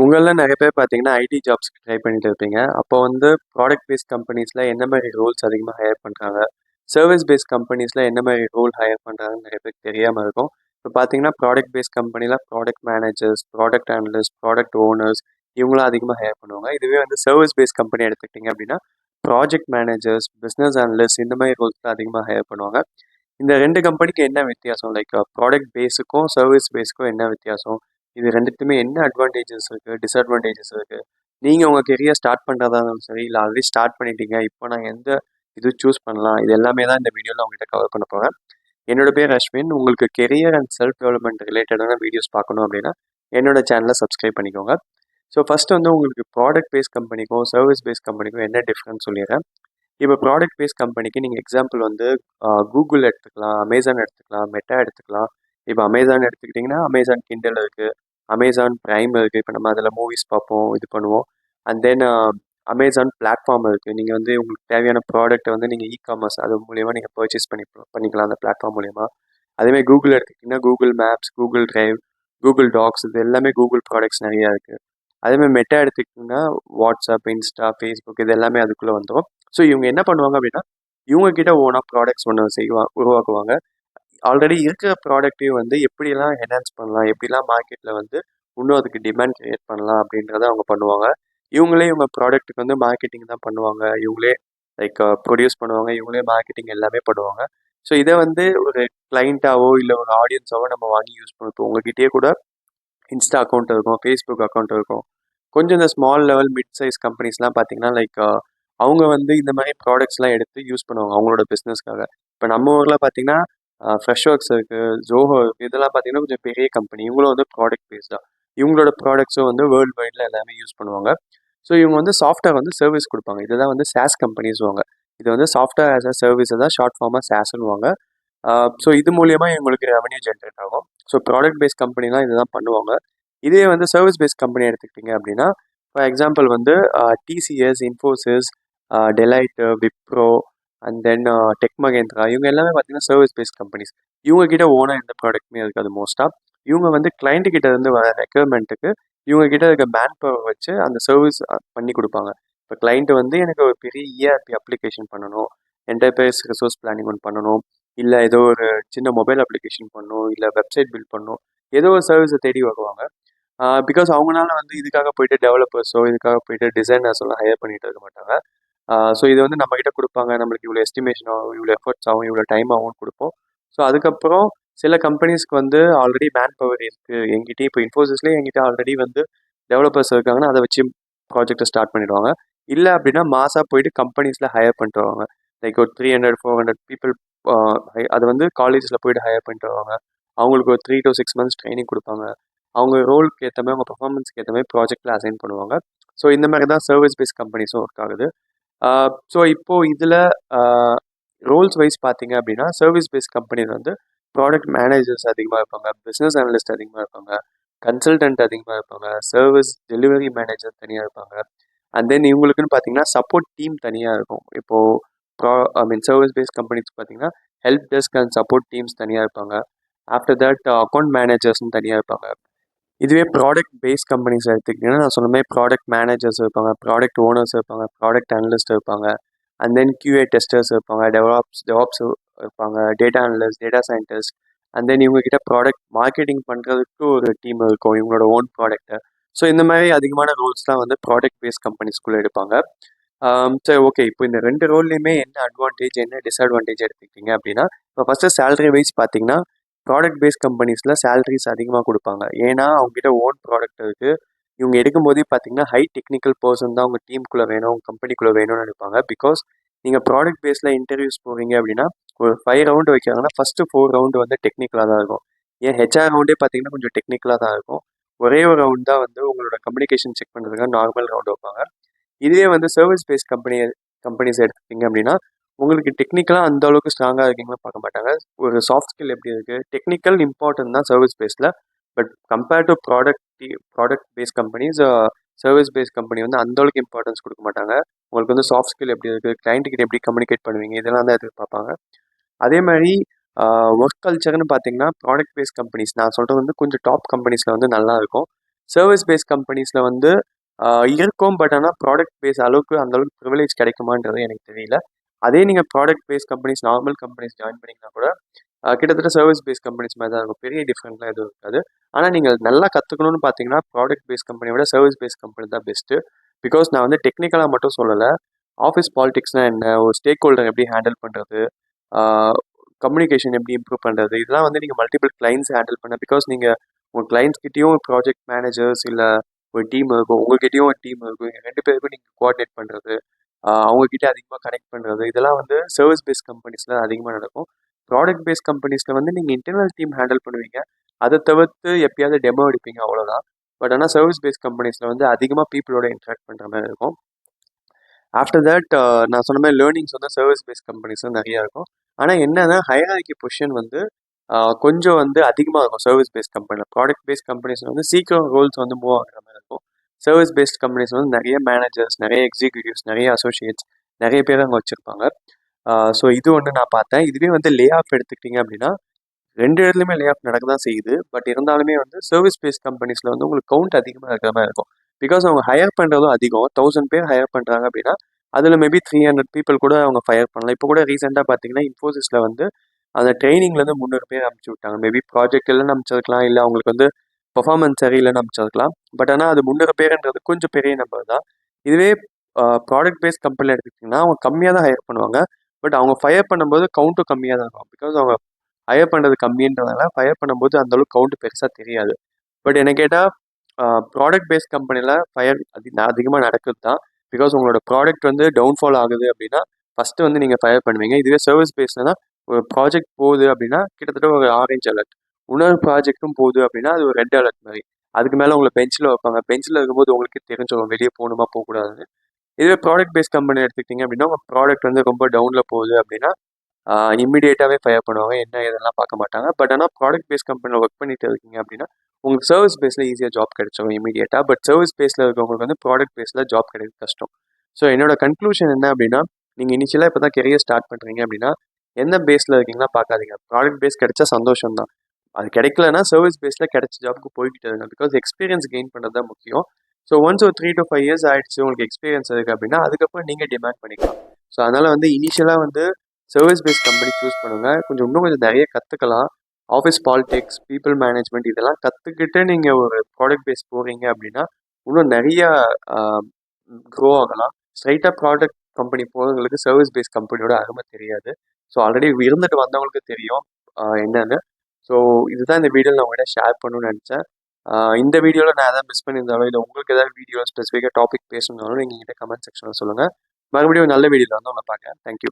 உங்கள்ல நெறைய பேர் பார்த்தீங்கன்னா, ஐடி ஜாப்ஸ்க்கு ட்ரை பண்ணிட்டு இருப்பீங்க. அப்போ வந்து ப்ராடக்ட் பேஸ்ட் கம்பெனிஸ்ல என்ன மாரி ரோல்ஸ் அதிகமா ஹையர் பண்றாங்க? சர்விஸ் பேஸ்ட் கம்பெனிஸ்ல என்ன மாரி ரோல் ஹையர் பண்றாங்கன்னு நெறைய பேருக்கு தெரியாம இருக்கும். இப்போ பார்த்தீங்கன்னா, ப்ராடக்ட் பேஸ்ட் கம்பெனில product managers, product analyst, product owners இவங்கலாம் அதிகமா ஹையர் பண்ணுவாங்க. இதுவே வந்து சர்விஸ் பேஸ்ட் கம்பெனி எடுத்துக்கிட்டீங்க அப்படின்னா, ப்ராஜெக்ட் மேனேஜர்ஸ், பிசினஸ் அனலிஸ்ட் இந்த மாரி ரோல்ஸ் தான் அதிகமா ஹையர் பண்ணுவாங்க. இந்த 2 கம்பெனிக்கு என்ன வித்தியாசம்? லைக் ப்ராடக்ட் பேஸுக்கும், சர்விஸ் பேஸ்க்கும் என்ன வித்தியாசம்? இது 2த்துக்குமே என்ன அட்வான்டேஜஸ் இருக்கு? டிஸ்அட்வான்டேஜஸ் இருக்கு? நீங்க உங்க கெரியர் ஸ்டார்ட் பண்றதா இருந்தாலும் சரி, இல்ல ஆல்ரெடி ஸ்டார்ட் பண்ணிட்டீங்க. இப்போ நான் எந்த இது சூஸ் பண்ணலாம்? இது எல்லாமே தான் இந்த வீடியோல உங்ககிட்ட கவர் பண்ண போறேன். என்னோட பேர் அஸ்வின். உங்களுக்கு கெரியர் அண்ட் செல்ஃப் டெவலப்மெண்ட் ரிலேட்டடான வீடியோஸ் பார்க்கணும் அப்படின்னா, என்னோட சேனலை சப்ஸ்கிரைப் பண்ணிக்கோங்க. ஸோ ஃபர்ஸ்ட் வந்து உங்களுக்கு ப்ராடக்ட் பேஸ்ட் கம்பெனிக்கும், சர்விஸ் பேஸ்ட் கம்பெனிக்கும் என்ன டிஃப்ரென்ஸ் சொல்லிடுறேன். இப்போ ப்ராடக்ட் பேஸ்ட் கம்பெனிக்கு நீங்கள் எக்ஸாம்பிள் வந்து கூகுள் எடுத்துக்கலாம், அமேசான் எடுத்துக்கலாம், மெட்டா எடுத்துக்கலாம். இப்போ அமேசான் எடுத்துக்கிட்டிங்கன்னா அமேசான் கிண்டல் இருக்குது, அமேசான் ப்ரைம் இருக்குது. இப்போ நம்ம அதில் மூவிஸ் பார்ப்போம், இது பண்ணுவோம். அண்ட் தென் அமேசான் பிளாட்ஃபார்ம் இருக்குது. நீங்கள் வந்து உங்களுக்கு தேவையான ப்ராடக்ட்டை வந்து நீங்கள் காமர்ஸ் அது மூலியமாக நீங்கள் பர்ச்சேஸ் பண்ணிக்கலாம் அந்த பிளாட்ஃபார்ம் மூலியமா. அதேமாதிரி கூகுள் எடுத்துக்கிட்டிங்கன்னா Google maps, Google drive, Google docs இது எல்லாமே கூகுள் ப்ராடக்ட்ஸ் நிறையா இருக்குது. அதேமாதிரி மெட்டா எடுத்துக்கிட்டிங்கன்னா வாட்ஸ்அப், இன்ஸ்டா, ஃபேஸ்புக் இது எல்லாமே அதுக்குள்ளே வந்துடும். ஸோ இவங்க என்ன பண்ணுவாங்க அப்படின்னா, இவங்க கிட்ட ஓனாக ப்ராடக்ட்ஸ் ஒன்று உருவாக்குவாங்க. ஆல்ரெடி இருக்கிற ப்ராடக்ட்டையும் வந்து எப்படிலாம் என்ஹான்ஸ் பண்ணலாம், எப்படிலாம் மார்க்கெட்டில் வந்து இன்னும் அதுக்கு டிமாண்ட் கிரியேட் பண்ணலாம் அப்படின்றத அவங்க பண்ணுவாங்க. இவங்க ப்ராடக்ட்டுக்கு வந்து மார்க்கெட்டிங் தான் பண்ணுவாங்க. இவங்களே லைக் ப்ரொடியூஸ் பண்ணுவாங்க. இவங்களே மார்க்கெட்டிங் எல்லாமே பண்ணுவாங்க. ஸோ இதை வந்து ஒரு கிளைண்ட்டாவோ இல்லை ஒரு ஆடியன்ஸாவோ நம்ம வாங்கி யூஸ் பண்ணுவோம். உங்ககிட்டயே கூட இன்ஸ்டா அக்கௌண்ட் இருக்கும், ஃபேஸ்புக் அக்கௌண்ட் இருக்கும். கொஞ்சம் இந்த ஸ்மால் லெவல் மிட் சைஸ் கம்பெனிஸ்லாம் பார்த்தீங்கன்னா லைக் அவங்க வந்து இந்த மாதிரி ப்ராடக்ட்ஸ்லாம் எடுத்து யூஸ் பண்ணுவாங்க அவங்களோட பிஸ்னஸ்க்காக. இப்போ நம்ம ஊரில் பார்த்தீங்கன்னா ஃப்ரெஷ் ஒர்க்ஸ் இருக்குது, ஜோஹோ இருக்குது. இதெல்லாம் பார்த்தீங்கன்னா கொஞ்சம் பெரிய கம்பெனி. இவங்களும் வந்து ப்ராடக்ட் பேஸ்டாக இவங்களோட ப்ராடக்ட்ஸும் வந்து வேர்ல்டு வைடில் எல்லாமே யூஸ் பண்ணுவாங்க. ஸோ இவங்க வந்து சாஃப்ட்வேர் வந்து சர்வீஸ் கொடுப்பாங்க. இதுதான் வந்து சாஸ் கம்பெனிஸ்வாங்க. இது வந்து சாஃப்ட்வேர் ஆஸ் அ சர்வீஸை தான் ஷார்ட் ஃபார்மாக சாஸ்ன்னுவாங்க. ஸோ இது மூலியமாக இவங்களுக்கு ரெவன்யூ ஜென்ரேட் ஆகும். ஸோ ப்ராடக்ட் பேஸ்ட் கம்பெனிலாம் இதுதான் பண்ணுவாங்க. இதே வந்து சர்வீஸ் பேஸ்ட் கம்பெனி எடுத்துக்கிட்டிங்க அப்படின்னா, ஃபார் எக்ஸாம்பிள் வந்து TCS, Infosys, Deloitte, Wipro and then Tech Mahindra இவங்க எல்லாமே பார்த்தீங்கன்னா சர்வீஸ் பேஸ்ட் கம்பெனிஸ். இவங்க கிட்ட ஓனாக எந்த ப்ராடக்ட்டுமே இருக்காது மோஸ்ட்டாக. இவங்க வந்து கிளைண்ட் கிட்ட இருந்து வர ரெக்யர்மெண்ட்டுக்கு இவங்க கிட்ட இருக்க மேன் பவர் வச்சு அந்த சர்வீஸ் பண்ணி கொடுப்பாங்க. இப்போ கிளைண்ட் வந்து எனக்கு ஒரு பெரிய இஆர்பி அப்ளிகேஷன் பண்ணணும், என்டர்பிரைஸ் ரிசோர்ஸ் பிளானிங் ஒன்று பண்ணணும், இல்லை ஏதோ ஒரு சின்ன மொபைல் அப்ளிகேஷன் பண்ணணும், இல்லை வெப்சைட் பில்ட் பண்ணணும், ஏதோ ஒரு சர்வீஸை தேடி வருவாங்க. பிகாஸ் அவங்களால வந்து இதுக்காக போயிட்டு டெவலப்பர்ஸோ இதுக்காக போயிட்டு டிசைனர்ஸ் எல்லாம் ஹையர் பண்ணிட்டு இருக்க மாட்டாங்க. ஸோ இது வந்து நம்மக்கிட்ட கொடுப்பாங்க, நம்மளுக்கு இவ்வளோ எஸ்டிமேஷன் ஆகும், இவ்வளோ எஃபர்ட்ஸ் ஆகும், இவ்வளோ டைம் ஆகும்னு கொடுப்போம். ஸோ அதுக்கப்புறம் சில கம்பெனிஸ்க்கு வந்து ஆல்ரெடி மேன் பவர் இருக்குது எங்கிட்டே. இப்போ இன்ஃபோசிஸ்லேயே எங்கிட்ட ஆல்ரெடி வந்து டெவலப்பர்ஸ் இருக்காங்கன்னா அதை வச்சு ப்ராஜெக்டை ஸ்டார்ட் பண்ணிடுவாங்க. இல்லை அப்படின்னா மாசாக போயிட்டு கம்பெனிஸில் ஹையர் பண்ணிட்டு வருவாங்க. லைக் ஒரு 300-400 பீப்புள் அது வந்து காலேஜில் போயிட்டு ஹையர் பண்ணிட்டு வருவாங்க. அவங்களுக்கு ஒரு 3 to 6 months ட்ரைனிங் கொடுப்பாங்க. அவங்க ரோலுக்கு ஏற்ற மாதிரி, அவங்க பர்ஃபார்மன்ஸ்க்கு ஏற்ற மாதிரி ப்ராஜெக்டில் அசைன் பண்ணுவாங்க. ஸோ இந்த மாதிரி தான் சர்வீஸ் பேஸ்ட் கம்பெனிஸும் ஒர்க் ஆகுது. ஸோ இப்போது இதில் ரோல்ஸ் வைஸ் பார்த்தீங்க அப்படின்னா, சர்வீஸ் பேஸ்ட் கம்பெனியில் வந்து ப்ராடக்ட் மேனேஜர்ஸ் அதிகமாக இருப்பாங்க, பிஸ்னஸ் அனலிஸ்ட் அதிகமாக இருப்பாங்க, கன்சல்டன்ட் அதிகமாக இருப்பாங்க, சர்வீஸ் டெலிவரி மேனேஜர் தனியாக இருப்பாங்க. அண்ட் தென் இவங்களுக்குன்னு பார்த்தீங்கன்னா சப்போர்ட் டீம் தனியாக இருக்கும். இப்போது சர்வீஸ் பேஸ்ட் கம்பெனிஸ் பார்த்தீங்கன்னா help desk and support teams தனியாக இருப்பாங்க. ஆஃப்டர் தட் அக்கௌண்ட் மேனேஜர்ஸ்னு தனியாக இருப்பாங்க. இதுவே ப்ராடக்ட் பேஸ் கம்பெனிஸ் எடுத்துக்கிட்டிங்கன்னா நான் சொன்ன மாதிரி ப்ராடக்ட் மேனேஜர்ஸ் இருப்பாங்க, ப்ராடக்ட் ஓனர்ஸ் இருப்பாங்க, ப்ராடக்ட் அனலிஸ்ட் இருப்பாங்க, அண்ட் தென் QA டெஸ்டர்ஸ் இருப்பாங்க, டெவாப்ஸ் இருப்பாங்க, data analyst, data scientist. And then இவங்ககிட்ட ப்ராடக்ட் மார்க்கெட்டிங் பண்ணுறதுக்கு ஒரு டீம் இருக்கும், இவங்களோட ஓன் ப்ராடக்ட்டை. ஸோ இந்த மாதிரி அதிகமான ரோல்ஸ்லாம் வந்து ப்ராடக்ட் பேஸ் கம்பெனிஸ்குள்ளே எடுப்பாங்க. சரி, ஓகே. இப்போ இந்த 2 ரோல்லையுமே என்ன அட்வான்டேஜ், என்ன டிஸ்அட்வான்டேஜ் எடுத்துக்கிட்டிங்க அப்படின்னா, இப்போ ஃபஸ்ட்டு சேலரி வைஸ் பார்த்தீங்கன்னா, ப்ராடக்ட் பேஸ்ட் கம்பெனிஸில் சேலரிஸ் அதிகமாக கொடுப்பாங்க. ஏன்னா அவங்ககிட்ட ஓன் ப்ராடக்ட் இருக்குது. இவங்க எடுக்கும்போதே பார்த்தீங்கன்னா ஹை டெக்னிக்கல் பர்சன் தான் உங்கள் டீமுக்குள்ளே வேணும், உங்கள் கம்பெனிக்குள்ளே வேணும்னு நினைப்பாங்க. பிகாஸ் நீங்கள் ப்ராடக்ட் பேஸில் இன்டர்வியூஸ் போகிறீங்க அப்படின்னா, ஒரு 5 ரவுண்டு வைக்கிறாங்கன்னா ஃபஸ்ட்டு 4 ரவுண்டு வந்து டெக்னிக்கலாக தான் இருக்கும். ஏன் ஹெச்ஆர் ரவுண்டே பார்த்தீங்கன்னா கொஞ்சம் டெக்னிக்கலாக தான் இருக்கும். ஒரே ஒரு ரவுண்ட் தான் வந்து உங்களோட கம்யூனிகேஷன் செக் பண்ணுறதுக்காக நார்மல் ரவுண்டு வைப்பாங்க. இதே வந்து சர்வீஸ் பேஸ்ட் கம்பெனிஸ் எடுத்துக்கிட்டிங்க அப்படின்னா, உங்களுக்கு டெக்னிக்கலாக அந்த அளவுக்கு ஸ்ட்ராங்காக இருக்கீங்கன்னு பார்க்க மாட்டாங்க. ஒரு சாஃப்ட் ஸ்கில் எப்படி இருக்குது, டெக்னிக்கல் இம்பார்ட்டன்ட் தான் சர்வீஸ் பேஸில். But compare to product based companies, service based company வந்து அந்த அளவுக்கு இம்பார்ட்டன்ஸ் கொடுக்க மாட்டாங்க. உங்களுக்கு வந்து சாஃப்ட் ஸ்கில் எப்படி இருக்குது, கிளைண்ட்டுக்கிட்ட எப்படி கம்யூனிகேட் பண்ணுவீங்க, இதெல்லாம் தான் எதிர்பார்ப்பாங்க. அதே மாதிரி ஒர்க் கல்ச்சர்னு பார்த்தீங்கன்னா ப்ராடக்ட் பேஸ்ட் கம்பெனிஸ் நான் சொல்கிறது வந்து கொஞ்சம் டாப் கம்பெனிஸில் வந்து நல்லா இருக்கும். சர்வீஸ் பேஸ் கம்பெனிஸில் வந்து இருக்கும். பட் ஆனால் ப்ராடக்ட் பேஸ் அந்தளவுக்கு ப்ரிவிலேஜ் கிடைக்குமான்றது எனக்கு தெரியல. அதே நீங்கள் product base companies, normal companies join பண்ணிங்கன்னா கூட கிட்டத்தட்ட சர்வீஸ் பேஸ் கம்பெனிஸ் மாதிரி தான் இருக்கும். பெரிய டிஃப்ரெண்ட்லாம் எதுவும் இருக்காது. ஆனால் நீங்கள் நல்லா கற்றுக்கணும்னு பார்த்தீங்கன்னா ப்ராடக்ட் பேஸ் கம்பெனியை விட சர்வீஸ் பேஸ் கம்பெனி தான் பெஸ்ட்டு. பிகாஸ் நான் வந்து டெக்னிக்கலாக மட்டும் சொல்லலை. ஆஃபீஸ் பாலிடிக்ஸ்னால் என்ன, ஒரு ஸ்டேக் ஹோல்டர் எப்படி ஹேண்டில் பண்ணுறது, கம்யூனிகேஷன் எப்படி இம்ப்ரூவ் பண்ணுறது, இதெல்லாம் வந்து நீங்கள் மல்டிபிள் கிளைண்ட்ஸ் ஹேண்டில் பண்ண. பிகாஸ் நீங்கள் உங்கள் கிளைண்ட்ஸ்கிட்டையும் ப்ராஜெக்ட் மேனேஜர்ஸ் இல்லை ஒரு டீம் இருக்கும், உங்கள்கிட்டயும் ஒரு டீம் இருக்கும். இங்கே 2 பேருக்கும் நீங்கள் கோஆர்டினேட் பண்ணுறது, அவங்கக்கிட்ட அதிகமாக கனெக்ட் பண்ணுறது, இதெல்லாம் வந்து சர்வீஸ் பேஸ் கம்பெனிஸில் அதிகமாக நடக்கும். ப்ராடக்ட் பேஸ் கம்பெனிஸில் வந்து நீங்கள் இன்டர்னல் டீம் ஹேண்டில் பண்ணுவீங்க. அதை தவிர்த்து எப்பயாவது டெமோ எடுப்பீங்க, அவ்வளோதான். பட் ஆனால் சர்வீஸ் பேஸ் கம்பெனிஸில் வந்து அதிகமாக பீப்புளோட இன்ட்ராக்ட் பண்ணுற மாதிரி இருக்கும். ஆஃப்டர் தட் நான் சொன்ன மாதிரி லேர்னிங்ஸ் வந்து சர்வீஸ் பேஸ் கம்பெனிஸில் நிறையா இருக்கும். ஆனால் என்னன்னா ஹையரார்கி பொசிஷன் வந்து கொஞ்சம் வந்து அதிகமாக இருக்கும் சர்வீஸ் பேஸ்ட் கம்பெனியில். ப்ராடக்ட் பேஸ்ட் கம்பெனிஸில் வந்து சீக்கிரம் ரோல்ஸ் வந்து மூவ் ஆகிற மாதிரி இருக்கும். சர்வீஸ் பேஸ்ட் கம்பெனிஸ் வந்து நிறைய மேனேஜர்ஸ், நிறைய எக்ஸிக்யூட்டிவ்ஸ், நிறைய அசோசியேட்ஸ், நிறைய பேர் அங்கே வச்சுருப்பாங்க. ஸோ இது ஒன்று நான் பார்த்தேன். இதுவே வந்து லே ஆஃப் எடுத்துக்கிட்டிங்க அப்படின்னா 2 இடத்துலையுமே லே ஆஃப் நடக்க தான் செய்யுது. பட் இருந்தாலுமே வந்து சர்வீஸ் பேஸ்ட் கம்பெனிஸில் வந்து உங்களுக்கு கவுண்ட் அதிகமாக இருக்கிற மாதிரி இருக்கும். பிகாஸ் அவங்க ஹையர் பண்ணுறதும் அதிகம். 1000 பேர் ஹையர் பண்ணுறாங்க அப்படின்னா அதில் மேபி 300 பீப்புள் கூட அவங்க ஃபயர் பண்ணலாம். இப்போ கூட ரீசெண்டாக பார்த்தீங்கன்னா இன்ஃபோசிஸில் வந்து அந்த ட்ரைனிங்லேருந்து 300 பேர் அனுப்பிச்சி விட்டாங்க. மேபி ப்ராஜெக்ட் இல்லைன்னு அனுப்பிச்சிருக்கலாம், இல்லை அவங்களுக்கு வந்து பர்ஃபார்மன்ஸ் சரியில்லைன்னு அனுப்பிச்சிருக்கலாம். பட் ஆனால் அது 300 பேருன்றது கொஞ்சம் பெரிய நம்பர் தான். இதுவே ப்ராடக்ட் பேஸ்ட் கம்பெனியில் எடுத்துக்கிட்டிங்கன்னா அவங்க கம்மியாக தான் ஹையர் பண்ணுவாங்க. பட் அவங்க ஃபயர் பண்ணும்போது கவுண்ட்டும் கம்மியாக தான் இருக்கும். பிகாஸ் அவங்க ஹையர் பண்ணுறது கம்மின்றதுனால ஃபயர் பண்ணும்போது அந்தளவுக்கு கவுண்ட் பெருசாக தெரியாது. பட் என்ன கேட்டால் ப்ராடக்ட் பேஸ்ட் கம்பெனியில் ஃபயர் அதிகமாக நடக்குது தான். பிகாஸ் உங்களோட ப்ராடக்ட் வந்து டவுன்ஃபால் ஆகுது அப்படின்னா ஃபஸ்ட்டு வந்து நீங்கள் ஃபயர் பண்ணுவீங்க. இதுவே சர்வீஸ் பேஸ்ட்னா ஒரு ப்ராஜெக்ட் போகுது அப்படின்னா கிட்டத்தட்ட ஒரு ஆரஞ்சு அலர்ட், இன்னொரு ப்ராஜெக்ட்டும் போகுது அப்படின்னா அது ஒரு ரெட் அலர்ட் மாதிரி. அதுக்கு மேலே உங்களை பெஞ்சில் வைப்பாங்க. பெஞ்சில் இருக்கும்போது உங்களுக்கு தெரிஞ்சிடும் வெளியே போகணுமா போகக்கூடாதுன்னு. இதுவே ப்ராடக்ட் பேஸ்ட் கம்பெனி எடுத்துக்கிட்டிங்க அப்படின்னா உங்கள் ப்ராடக்ட் வந்து ரொம்ப டவுனில் போகுது அப்படின்னா இம்மிடியேட்டாகவே ஃபயர் பண்ணுவாங்க. என்ன இதெல்லாம் பார்க்க மாட்டாங்க. பட் ஆனால் ப்ராடக்ட் பேஸ்ட் கம்பெனியில் ஒர்க் பண்ணிட்டு இருக்கீங்க அப்படின்னா உங்களுக்கு சர்வீஸ் பேஸில் ஈஸியாக ஜாப் கிடைச்சிடும் இமீடியட்டாக. பட் சர்வீஸ் பேஸில் இருக்கவங்களுக்கு வந்து ப்ராடக்ட் பேஸில் ஜாப் கிடைக்கிறது கஷ்டம். ஸோ என்னோட கன்க்ளூஷன் என்ன அப்படின்னா, நீங்கள் இனிஷியலாக இப்போ தான் கெரியர் ஸ்டார்ட் பண்ணுறீங்க அப்படின்னா எந்த பேஸில் இருக்கீங்களா பார்க்காதீங்க. ப்ராடக்ட் பேஸ் கிடைச்சா சந்தோஷம் தான். அது கிடைக்கலன்னா சர்வீஸ் பேஸில் கிடைச்ச ஜாப்க்கு போய்கிட்டு இருங்க. பிகாஸ் எக்ஸ்பீரியன்ஸ் கெயின் பண்ணுறது தான் முக்கியம். ஸோ ஒன்ஸ் ஒரு 3 to 5 years ஆயிடுச்சு உங்களுக்கு எக்ஸ்பீரியன்ஸ் இருக்குது அப்படின்னா அதுக்கப்புறம் நீங்கள் டிமாண்ட் பண்ணிக்கலாம். ஸோ அதனால் வந்து இனிஷியலாக வந்து சர்வீஸ் பேஸ்ட் கம்பெனி சூஸ் பண்ணுங்கள். இன்னும் கொஞ்சம் நிறைய கற்றுக்கலாம். ஆஃபீஸ் பாலிடிக்ஸ், பீப்புள் மேனேஜ்மெண்ட் இதெல்லாம் கற்றுக்கிட்டு நீங்கள் ஒரு ப்ராடக்ட் பேஸ் போகிறீங்க அப்படின்னா இன்னும் நிறையா க்ரோ ஆகலாம். ஸ்ட்ரைட்டாக ப்ராடக்ட் கம்பெனி போகிறவங்களுக்கு சர்வீஸ் பேஸ்ட் கம்பெனியோட அருமை தெரியாது. ஸோ ஆல்ரெடி இருந்துட்டு வந்தவங்களுக்கு தெரியும் என்னென்னு. ஸோ இதுதான் இந்த வீடியோவில் நான் உங்கள்கிட்ட ஷேர் பண்ணணும்னு நினச்சேன். இந்த வீடியோவில் நான் எதாவது மிஸ் பண்ணியிருந்தாலும் இல்லை உங்களுக்கு ஏதாவது வீடியோ ஸ்பெசிஃபிக்காக டாபிக் பேசணுன்னாலும் நீங்கள் என்கிட்ட கமெண்ட் செக்ஷனில் சொல்லுங்கள். மறுபடியும் நல்ல வீடியோவில் வந்து உங்களை பார்க்குறேன். தேங்க்யூ.